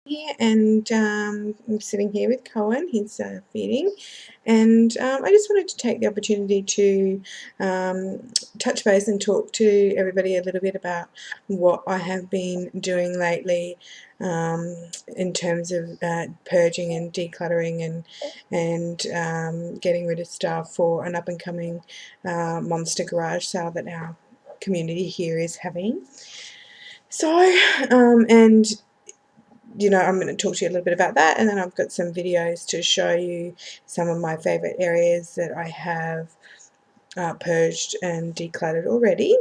Here and I'm sitting here with Cohen. He's feeding, and I just wanted to take the opportunity to touch base and talk to everybody a little bit about what I have been doing lately in terms of purging and decluttering and getting rid of stuff for an up and coming monster garage sale that our community here is having. So, and I'm going to talk to you a little bit about that, and then I've got some videos to show you some of my favourite areas that I have purged and decluttered already,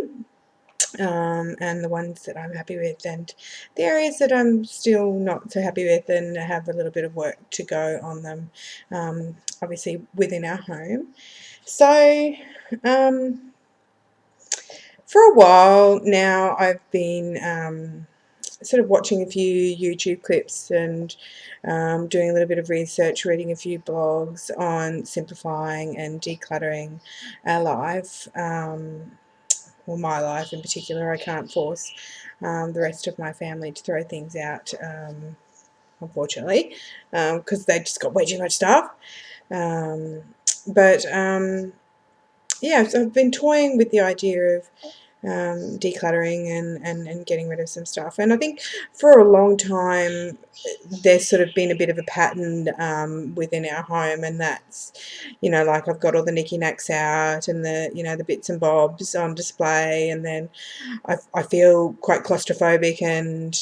and the ones that I'm happy with, and the areas that I'm still not so happy with and have a little bit of work to go on them, obviously within our home. So, for a while now, I've been sort of watching a few YouTube clips and doing a little bit of research, reading a few blogs on simplifying and decluttering our life, or my life in particular. I can't force the rest of my family to throw things out, unfortunately, because they just got way too much stuff. But yeah, so I've been toying with the idea of decluttering and getting rid of some stuff. And I think for a long time there's sort of been a bit of a pattern within our home, and that's, like I've got all the knicky knacks out and the bits and bobs on display, and then I feel quite claustrophobic and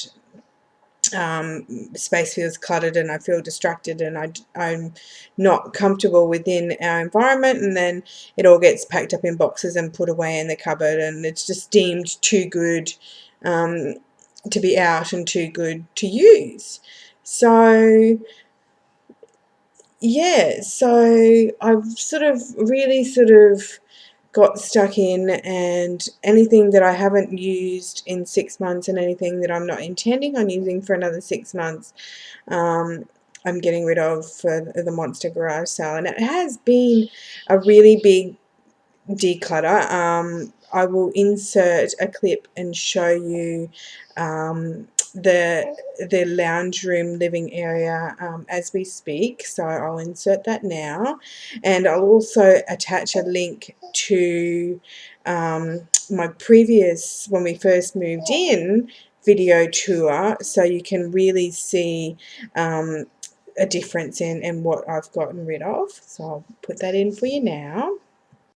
space feels cluttered and I feel distracted and I'm not comfortable within our environment, and then it all gets packed up in boxes and put away in the cupboard, and it's just deemed too good to be out and too good to use. So yeah, so I've really got stuck in, and anything that I haven't used in 6 months and anything that I'm not intending on using for another 6 months, I'm getting rid of for the Monster Garage sale. And it has been a really big declutter. I will insert a clip and show you the lounge room living area as we speak. So I'll insert that now, and I'll also attach a link to my previous, when we first moved in, video tour, so you can really see a difference in what I've gotten rid of. So I'll put that in for you now.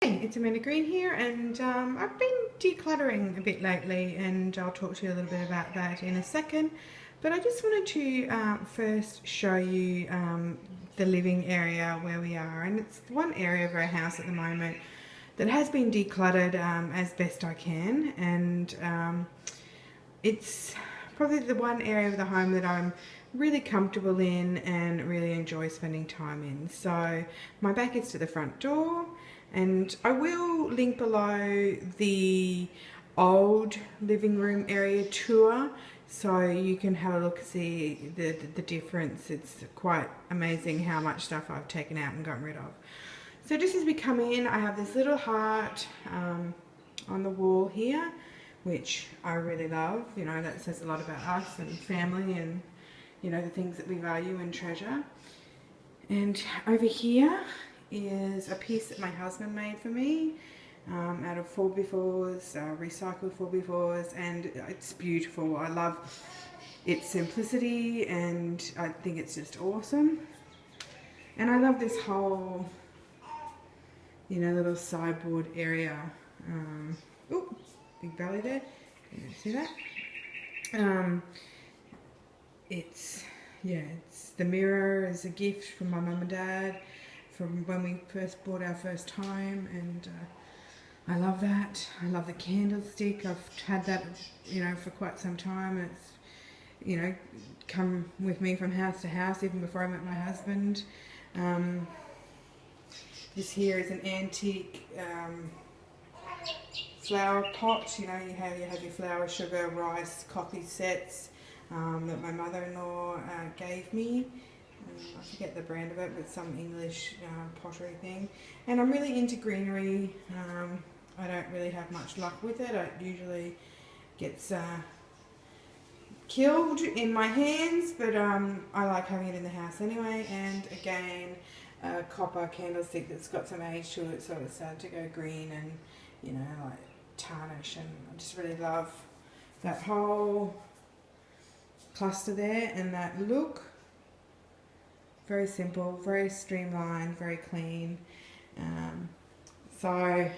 Hey, it's Amanda Green here, and I've been decluttering a bit lately, and I'll talk to you a little bit about that in a second. But I just wanted to first show you the living area where we are, and it's one area of our house at the moment that has been decluttered as best I can, and it's probably the one area of the home that I'm really comfortable in and really enjoy spending time in. So my back is to the front door, and I will link below the old living room area tour so you can have a look, see the difference. It's quite amazing how much stuff I've taken out and gotten rid of. So just as we come in, I have this little heart on the wall here, which I really love. That says a lot about us and family and the things that we value and treasure. And over here is a piece that my husband made for me out of 4x4s, recycled 4x4s, and it's beautiful. I love its simplicity and I think it's just awesome. And I love this whole little sideboard area. Ooh, big belly there. Can you see that? It's the mirror is a gift from my mum and dad from when we first bought our first home, and I love that. I love the candlestick. I've had that for quite some time. It's come with me from house to house even before I met my husband. This here is an antique flower pot. You have your flour, sugar, rice, coffee sets that my mother-in-law gave me. I forget the brand of it, but some English pottery thing. And I'm really into greenery. I don't really have much luck with it. It usually gets killed in my hands, but I like having it in the house anyway. And again, a copper candlestick that's got some age to it, so it's starting to go green and, you know, like tarnish. And I just really love that whole cluster there and that look. Very simple, very streamlined, very clean. So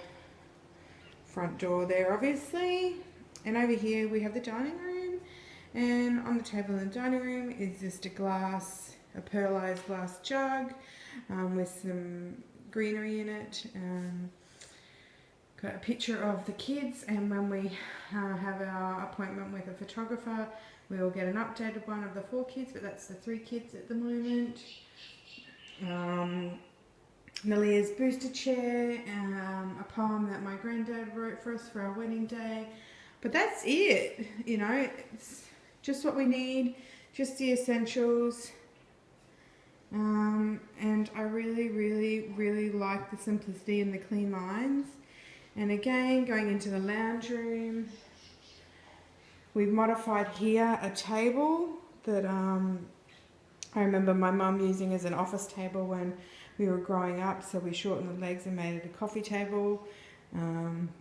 front door there obviously, and over here we have the dining room, and on the table in the dining room is just a pearlized glass jug with some greenery in it. Got a picture of the kids, and when we have our appointment with a photographer, we will get an updated one of the 4 kids, but that's the 3 kids at the moment. Nalia's booster chair, a poem that my granddad wrote for us for our wedding day. But that's it, you know, it's just what we need, just the essentials. And I really, really, really like the simplicity and the clean lines. And again, going into the lounge room, we've modified here a table that I remember my mum using as an office table when we were growing up, so we shortened the legs and made it a coffee table.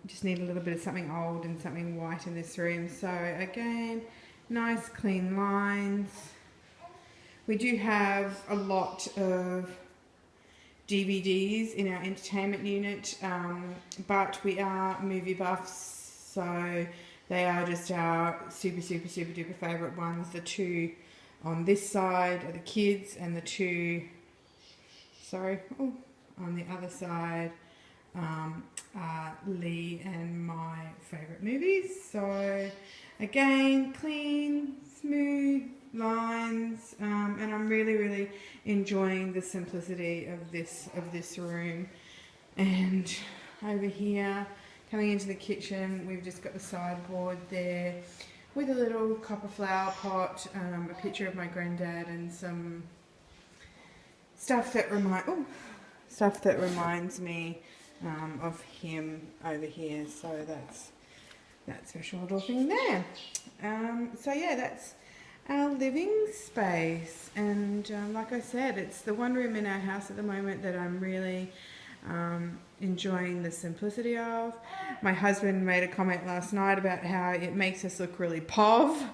Just need a little bit of something old and something white in this room. So again, nice clean lines. We do have a lot of DVDs in our entertainment unit, but we are movie buffs, so they are just our super, super, super duper favourite ones. The 2 on this side are the kids, and the 2, on the other side are Lee and my favourite movies. So again, clean, smooth lines, and I'm really, really enjoying the simplicity of this room. And over here, coming into the kitchen, we've just got the sideboard there with a little copper flower pot, a picture of my granddad, and some stuff that reminds me of him over here. So that's that special little thing there. So yeah, that's our living space, and like I said, it's the one room in our house at the moment that I'm really enjoying the simplicity of. My husband made a comment last night about how it makes us look really pov,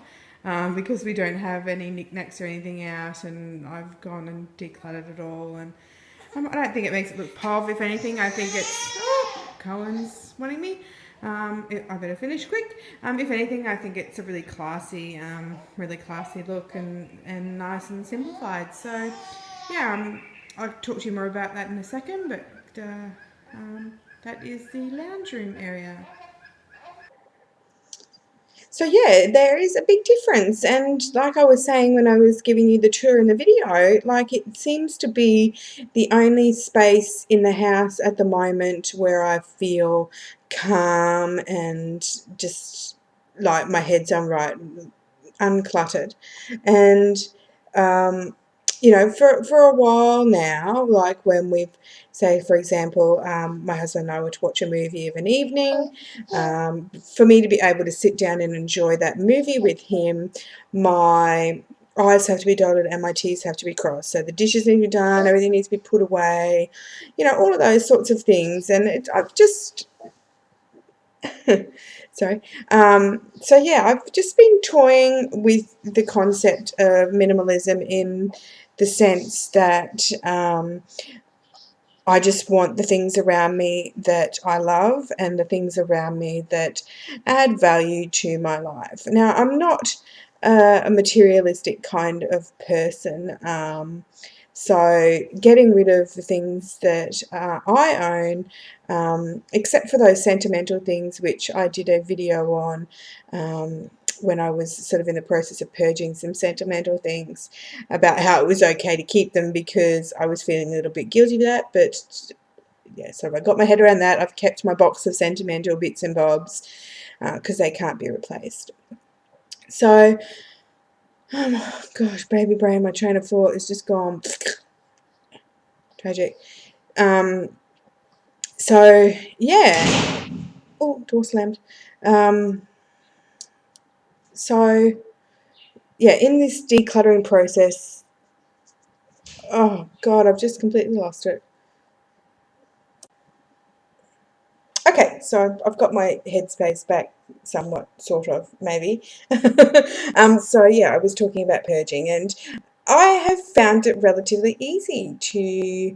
because we don't have any knickknacks or anything out, and I've gone and decluttered it all, and I don't think it makes it look pov. If anything, I think it's Cohen's wanting me. I better finish quick. If anything, I think it's a really classy look, and nice and simplified. So yeah, I'll talk to you more about that in a second, but that is the lounge room area. So yeah, there is a big difference, and like I was saying when I was giving you the tour in the video, like it seems to be the only space in the house at the moment where I feel calm and just like my head's on right, uncluttered. And you know, for a while now, like when we've, say for example, my husband and I were to watch a movie of an evening, for me to be able to sit down and enjoy that movie with him, my I's have to be dotted and my T's have to be crossed. So the dishes need to be done, everything needs to be put away, you know, all of those sorts of things. And I've just sorry. So yeah, I've just been toying with the concept of minimalism in the sense that I just want the things around me that I love and the things around me that add value to my life. Now, I'm not a materialistic kind of person. So getting rid of the things that I own, except for those sentimental things, which I did a video on when I was sort of in the process of purging some sentimental things, about how it was okay to keep them because I was feeling a little bit guilty to that. But yeah, so I got my head around that. I've kept my box of sentimental bits and bobs because they can't be replaced. So, oh gosh, baby brain, my train of thought is just gone. Tragic. So yeah. Oh, door slammed. So yeah, in this decluttering process, oh God, I've just completely lost it. Okay, so I've got my headspace back somewhat, sort of, maybe. So yeah, I was talking about purging, and I have found it relatively easy to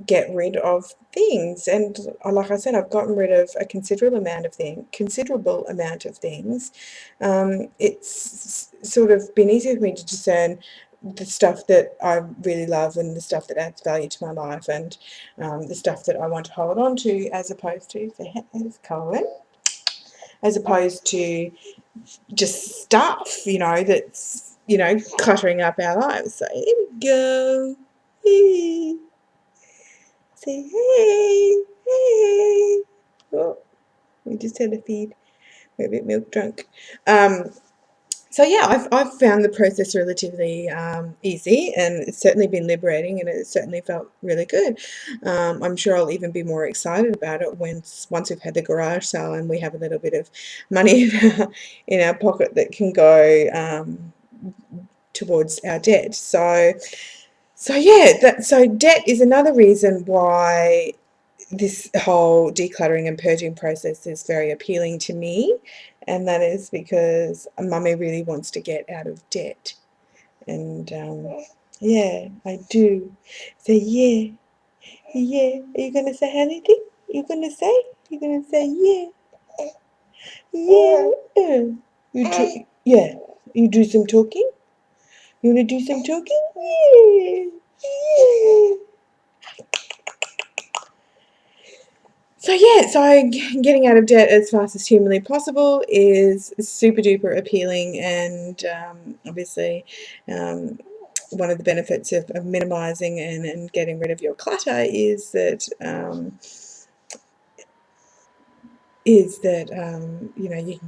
get rid of things. And like I said, I've gotten rid of a considerable amount of things. It's sort of been easy for me to discern the stuff that I really love and the stuff that adds value to my life, and the stuff that I want to hold on to, as opposed to, there's Colin, as opposed to just stuff, that's, cluttering up our lives. So here we go. Hey. Say hey, hey. Oh, we just had a feed. We're a bit milk drunk. So yeah, I've found the process relatively easy, and it's certainly been liberating, and it certainly felt really good. I'm sure I'll even be more excited about it once we've had the garage sale and we have a little bit of money in our pocket that can go towards our debt. So yeah, so debt is another reason why this whole decluttering and purging process is very appealing to me, and that is because Mummy really wants to get out of debt. And yeah, I do. So yeah, yeah. Are you gonna say anything? You gonna say? You gonna say yeah, yeah? Yeah. You do some talking. You wanna do some talking? Yeah, yeah. So yeah, so getting out of debt as fast as humanly possible is super duper appealing, and obviously one of the benefits of minimizing and getting rid of your clutter is that you can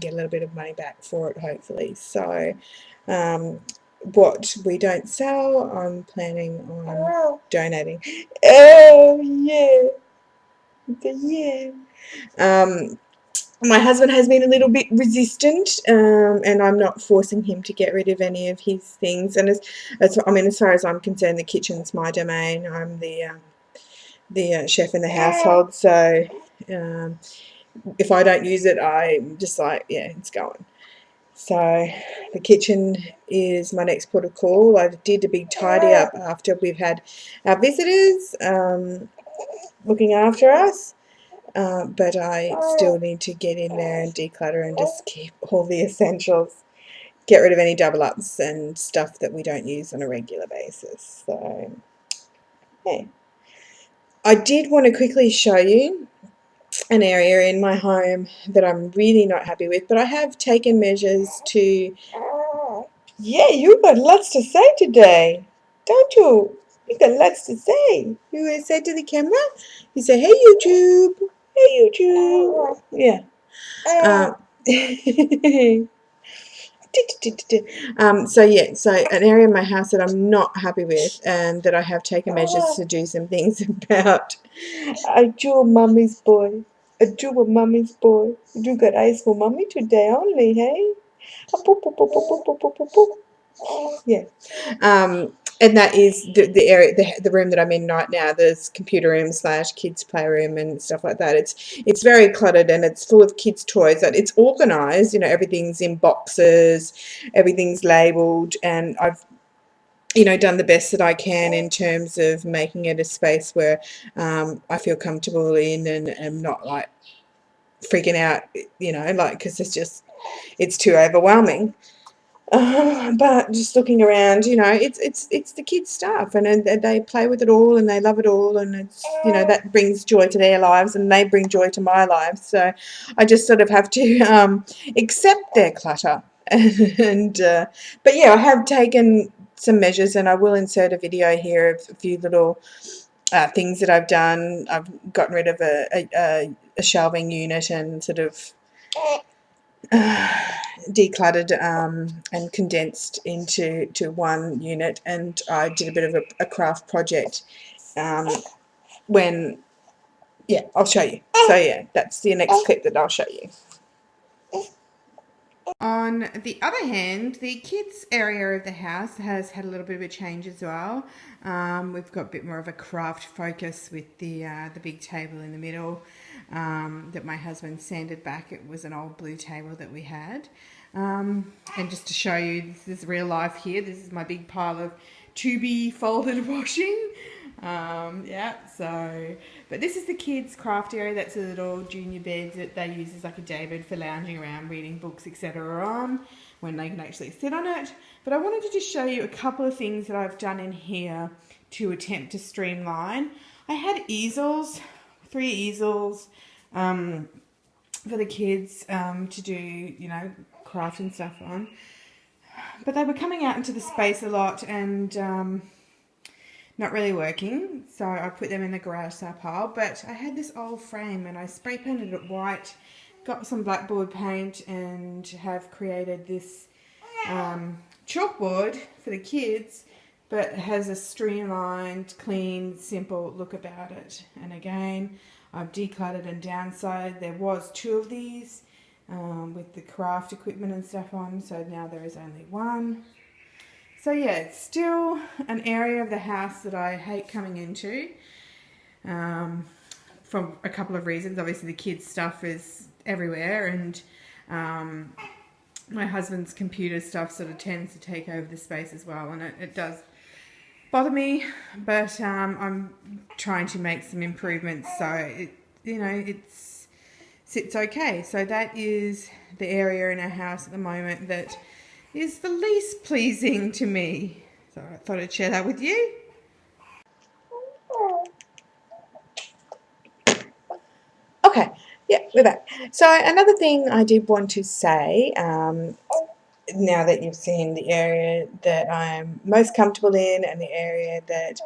get a little bit of money back for it, hopefully. So what we don't sell, I'm planning on donating. Oh yeah, yeah. My husband has been a little bit resistant, and I'm not forcing him to get rid of any of his things. And as far as I'm concerned, the kitchen's my domain. I'm the chef in the household, so if I don't use it, I'm just like, yeah, it's going. So the kitchen is my next port of call. I did a big tidy up after we've had our visitors looking after us. But I still need to get in there and declutter and just keep all the essentials, get rid of any double ups and stuff that we don't use on a regular basis. So, yeah. I did want to quickly show you an area in my home that I'm really not happy with, but I have taken measures to. Yeah, you've got lots to say today, don't you? You got lots to say. You want to say to the camera? You say, "Hey YouTube, hey YouTube." Yeah. Um, so an area in my house that I'm not happy with, and that I have taken measures to do some things about. I drew a mummy's boy. I drew a mummy's boy. You got eyes for mummy today only, hey? Yeah. And that is the area, the room that I'm in right now. There's computer room / kids playroom and stuff like that. It's very cluttered, and it's full of kids' toys. And it's organised. Everything's in boxes, everything's labelled, and I've done the best that I can in terms of making it a space where I feel comfortable in, and am not like freaking out, like, because it's too overwhelming. But just looking around, it's the kids' stuff, and they play with it all, and they love it all, and it's that brings joy to their lives, and they bring joy to my life. So I just sort of have to accept their clutter, and but yeah, I have taken some measures, and I will insert a video here of a few little things that I've done. I've gotten rid of a shelving unit and sort of decluttered and condensed into one unit, and I did a bit of a craft project when I'll show you. So yeah, that's the next clip that I'll show you. On the other hand, the kids area of the house has had a little bit of a change as well. We've got a bit more of a craft focus with the big table in the middle that my husband sanded back. It was an old blue table that we had. And just to show you, this is real life here. This is my big pile of to-be folded washing. Yeah, so, but this is the kids' craft area. That's a little junior bed that they use as like a daybed for lounging around, reading books, etc. on, when they can actually sit on it. But I wanted to just show you a couple of things that I've done in here to attempt to streamline. I had easels, 3 easels, for the kids to do, you know, craft and stuff on. But they were coming out into the space a lot and not really working, so I put them in the garage sale pile. But I had this old frame and I spray painted it white, got some blackboard paint, and have created this chalkboard for the kids, but it has a streamlined, clean, simple look about it. And again, I've decluttered and downsized. There was 2 of these with the craft equipment and stuff on, so now there is only 1. So yeah, it's still an area of the house that I hate coming into from a couple of reasons. Obviously the kids' stuff is everywhere, and my husband's computer stuff sort of tends to take over the space as well, and it does bother me, but I'm trying to make some improvements so it, you know, it sits okay. So that is the area in our house at the moment that is the least pleasing to me. So I thought I'd share that with you. Okay, yeah, we're back. So another thing I did want to say, now that you've seen the area that I am most comfortable in and the area that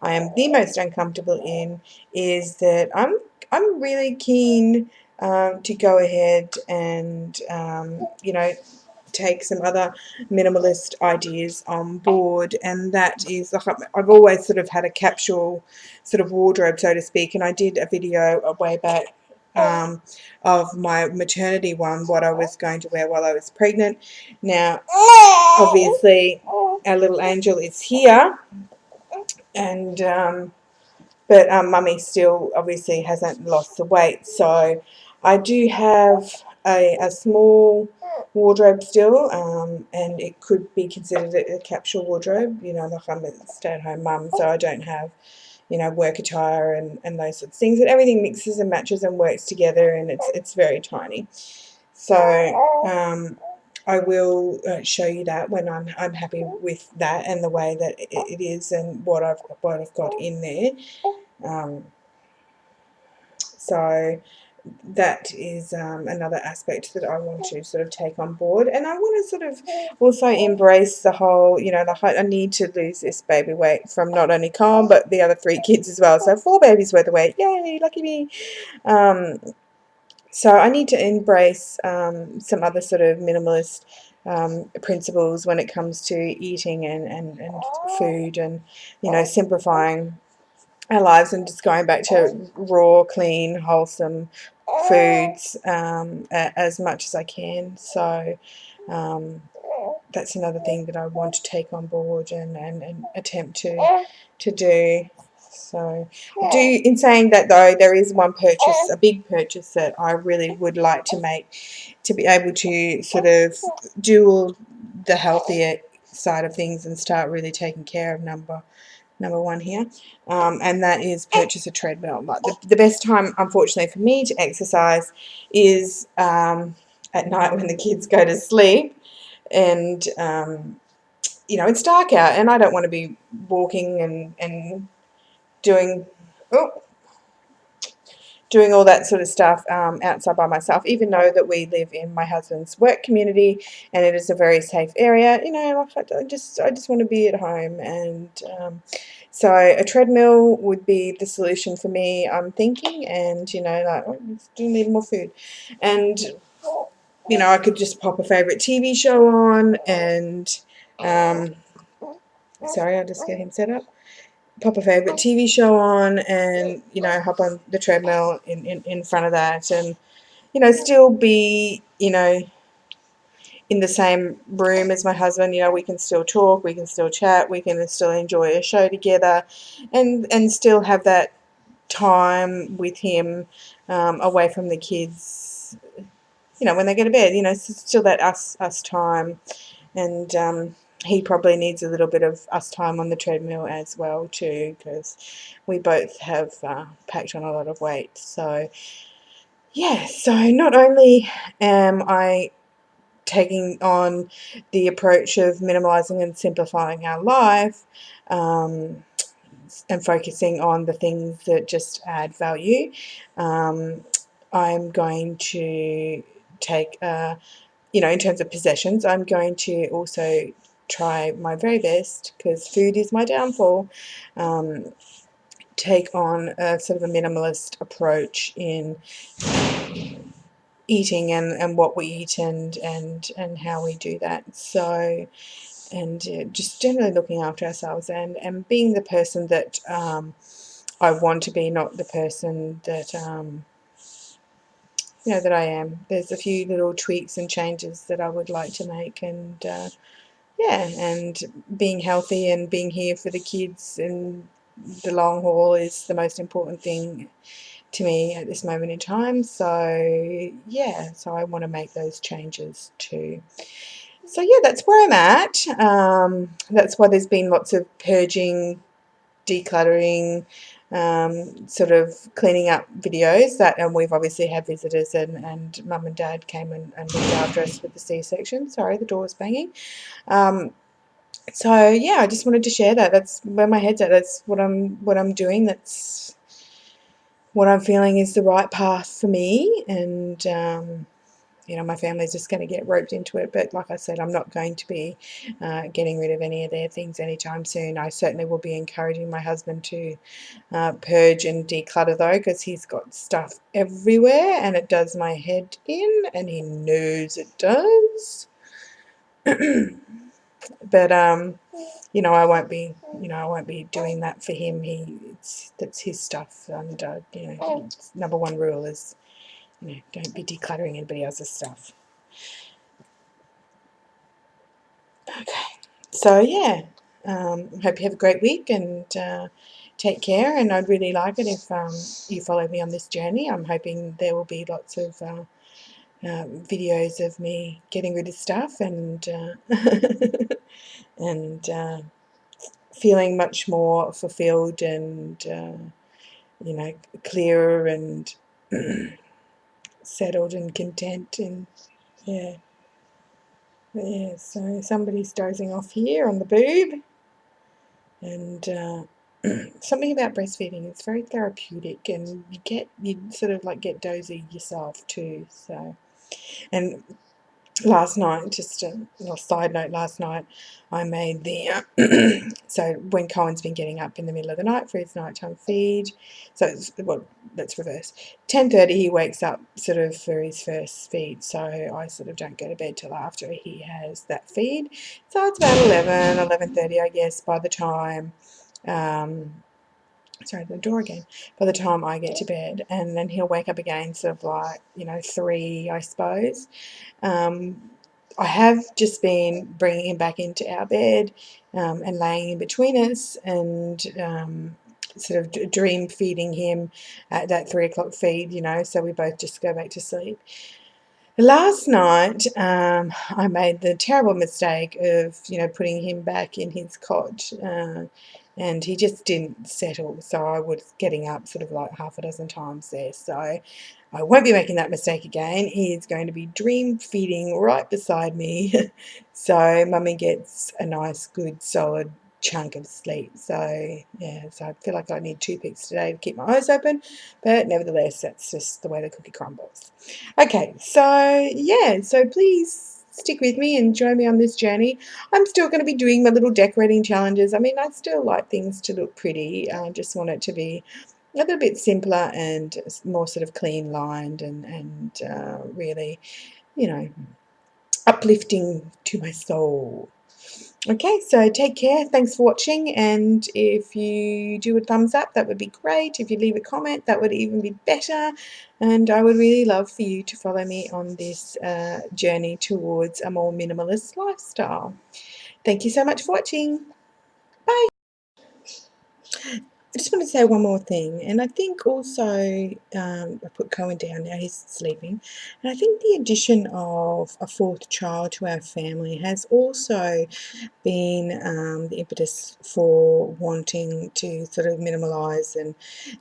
I am the most uncomfortable in, is that I'm really keen to go ahead and you know, take some other minimalist ideas on board, and that is, like, I've always sort of had a capsule sort of wardrobe, so to speak, and I did a video a way back of my maternity one, what I was going to wear while I was pregnant. Now, obviously, our little angel is here, and but mummy still obviously hasn't lost the weight, so I do have a small wardrobe still, and it could be considered a capsule wardrobe. You know, like, I'm a stay-at-home mum, so I don't have, you know, work attire and those sorts of things, and everything mixes and matches and works together, and it's very tiny. So I will show you that when I'm happy with that and the way that it is and what I've got in there. So that is another aspect that I want to sort of take on board, and I want to sort of also embrace the whole, you know, I need to lose this baby weight from not only Colin but the other 3 kids as well, so 4 babies worth of weight, yay, lucky me. So I need to embrace some other sort of minimalist principles when it comes to eating and food, and, you know, simplifying our lives and just going back to raw, clean, wholesome foods as much as I can. So that's another thing that I want to take on board and attempt to do. So in saying that, though, there is one purchase, a big purchase, that I really would like to make, to be able to sort of do all the healthier side of things and start really taking care of number 1 here, and that is purchase a treadmill. Like, the best time, unfortunately, for me to exercise is at night when the kids go to sleep, and you know, it's dark out, and I don't want to be walking and doing doing all that sort of stuff outside by myself, even though that we live in my husband's work community and it is a very safe area. You know, like, I just want to be at home, and so a treadmill would be the solution for me, I'm thinking. And, you know, like, oh, I do need more food, and, you know, I could just pop a favourite TV show on, and sorry, I'll just get him set up. Pop a favourite TV show on, and, you know, hop on the treadmill in front of that, and, you know, still be, you know, in the same room as my husband, we can still talk, we can still chat, we can still enjoy a show together, and still have that time with him, away from the kids, when they go to bed. Still that us time, and he probably needs a little bit of us time on the treadmill as well too, because we both have packed on a lot of weight. So yeah, so not only am I taking on the approach of minimalising and simplifying our life, um, and focusing on the things that just add value, um, I'm going to take, in terms of possessions, I'm going to also try my very best, because food is my downfall, take on a sort of a minimalist approach in eating, and what we eat, and how we do that. So, and just generally looking after ourselves, and being the person that I want to be, not the person that that I am. There's a few little tweaks and changes that I would like to make, and yeah, and being healthy and being here for the kids in the long haul is the most important thing to me at this moment in time. So yeah, so I want to make those changes too. So yeah, that's where I'm at. That's why there's been lots of purging, decluttering, sort of cleaning up videos, and we've obviously had visitors, and mum and dad came and looked after us with the C-section. Sorry, the door was banging. So yeah, I just wanted to share that. That's where my head's at. That's what I'm doing. That's what I'm feeling is the right path for me, and my family's just going to get roped into it. But like I said, I'm not going to be getting rid of any of their things anytime soon. I certainly will be encouraging my husband to purge and declutter, though, because he's got stuff everywhere and it does my head in, and he knows it does. But I won't be doing that for him. That's his stuff, and number one rule is, don't be decluttering anybody else's stuff. Okay, so yeah, hope you have a great week, and take care. And I'd really like it if you follow me on this journey. I'm hoping there will be lots of videos of me getting rid of stuff, and and feeling much more fulfilled, and clearer, and settled and content, and yeah. Yeah, so somebody's dozing off here on the boob, and something about breastfeeding, it's very therapeutic, and you sort of like get dozy yourself too. So, and last night, just a little side note, last night I made so when Cohen's been getting up in the middle of the night for his nighttime feed, so let's reverse. 10:30 he wakes up sort of for his first feed, so I sort of don't go to bed till after he has that feed. So it's about 11:30, I guess, by the time sorry, the door again, by the time I get to bed, and then he'll wake up again sort of like 3, I suppose. I have just been bringing him back into our bed, and laying in between us, and sort of dream feeding him at that 3 o'clock feed, so we both just go back to sleep. Last night, I made the terrible mistake of, putting him back in his cot, and he just didn't settle. So I was getting up sort of like half a dozen times there. So I won't be making that mistake again. He is going to be dream feeding right beside me, so Mummy gets a nice, good, solid chunk of sleep. So yeah, so I feel like I need toothpicks today to keep my eyes open, but nevertheless, that's just the way the cookie crumbles. Okay, so yeah, so please stick with me and join me on this journey. I'm still going to be doing my little decorating challenges. I mean, I still like things to look pretty. I just want it to be a little bit simpler and more sort of clean lined, and really, uplifting to my soul. Okay, so take care. Thanks for watching. And if you do a thumbs up, that would be great. If you leave a comment, that would even be better. And I would really love for you to follow me on this journey towards a more minimalist lifestyle. Thank you so much for watching. Bye. I just want to say one more thing, and I think also I put Cohen down now, he's sleeping, and I think the addition of a fourth child to our family has also been the impetus for wanting to sort of minimalise and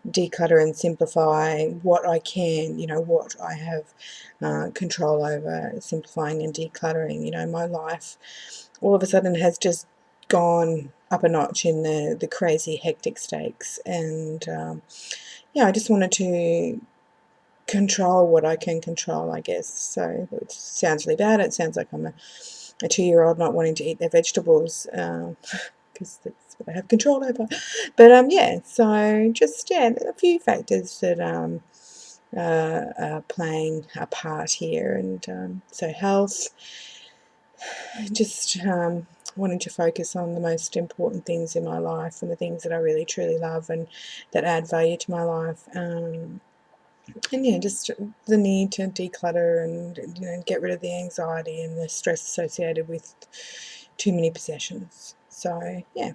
declutter and simplify what I can, what I have control over, simplifying and decluttering. My life all of a sudden has just gone up a notch in the crazy hectic stakes, and yeah, I just wanted to control what I can control, I guess. So it sounds really bad. It sounds like I'm a 2-year-old not wanting to eat their vegetables, because that's what I have control over. But yeah, so just a few factors that are playing a part here, and so health, just wanting to focus on the most important things in my life and the things that I really truly love and that add value to my life. And yeah, just the need to declutter and get rid of the anxiety and the stress associated with too many possessions. So yeah.